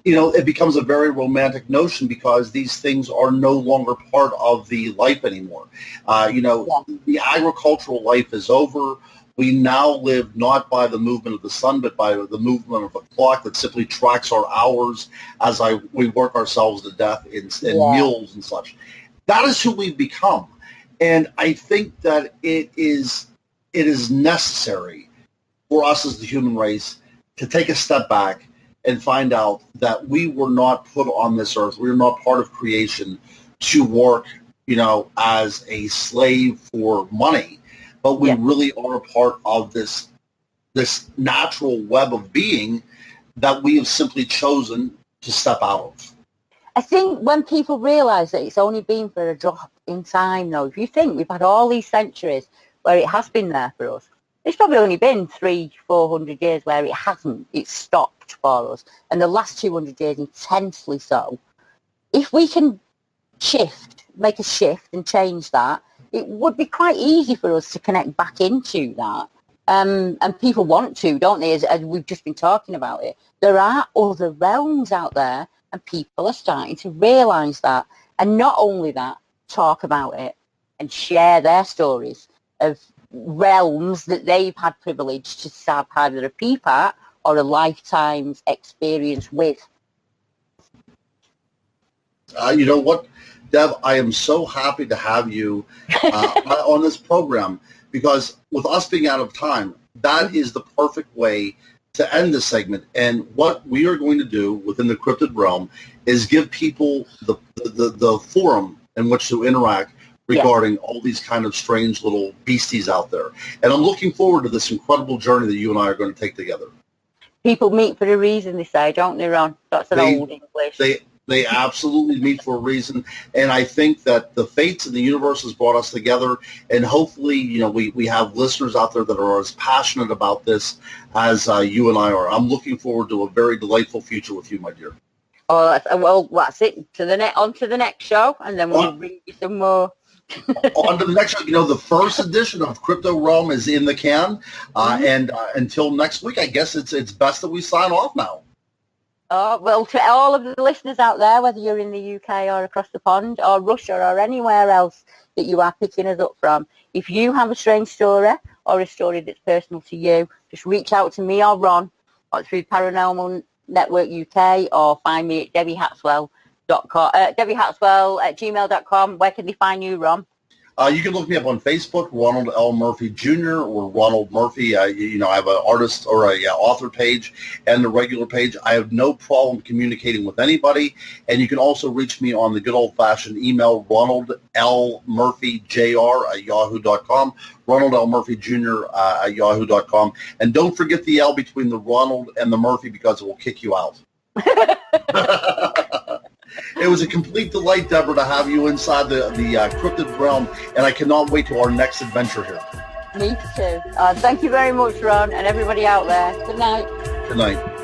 B: it becomes a very romantic notion because these things are no longer part of the life anymore. The agricultural life is over. We now live not by the movement of the sun, but by the movement of a clock that simply tracks our hours as we work ourselves to death in mills and such. That is who we've become. And I think that it is necessary for us as the human race to take a step back and find out that we were not put on this earth. We were not part of creation to work, as a slave for money. But we really are a part of this natural web of being that we have simply chosen to step out of.
C: I think when people realise that it's only been for a drop in time, though, if you think we've had all these centuries where it has been there for us, it's probably only been 300-400 years where it hasn't. It's stopped for us. And the last 200 years intensely so. If we can make a shift and change that, it would be quite easy for us to connect back into that. And people want to, don't they, as we've just been talking about it. There are other realms out there, and people are starting to realise that. And not only that, talk about it and share their stories of realms that they've had privilege to have either a peep at or a lifetime's experience with.
B: You know what, Deb, I am so happy to have you on this program because with us being out of time, that is the perfect way to end this segment. And what we are going to do within the cryptid realm is give people the forum in which to interact regarding all these kind of strange little beasties out there. And I'm looking forward to this incredible journey that you and I are going to take together.
C: People meet for a reason, they say, don't they, Ron? That's an old English.
B: They absolutely meet for a reason, and I think that the fates and the universe has brought us together, and hopefully, we have listeners out there that are as passionate about this as you and I are. I'm looking forward to a very delightful future with you, my dear.
C: Oh, well, that's it. On to the next show, and then we'll bring you some more
B: On to the next one. You know, the first edition of Crypto Realm is in the can. And until next week, I guess it's best that we sign off now.
C: Oh, well, to all of the listeners out there, whether you're in the UK or across the pond or Russia or anywhere else that you are picking us up from, if you have a strange story or a story that's personal to you, just reach out to me or Ron or through Paranormal Network UK, or find me at debbiehatswell.com, debbiehatswell@gmail.com. Where can they find you, Ron?
B: You can look me up on Facebook, Ronald L. Murphy Jr. or Ronald Murphy. I have an artist or a author page and a regular page. I have no problem communicating with anybody. And you can also reach me on the good old-fashioned email, Ronald L. Murphy Jr. at yahoo.com, Ronald L. Murphy Jr. At yahoo.com. And don't forget the L between the Ronald and the Murphy, because it will kick you out. It was a complete delight, Deborah, to have you inside the Cryptid Realm, and I cannot wait to our next adventure here.
C: Me too. Thank you very much, Ron, and everybody out there. Good night.
B: Good night.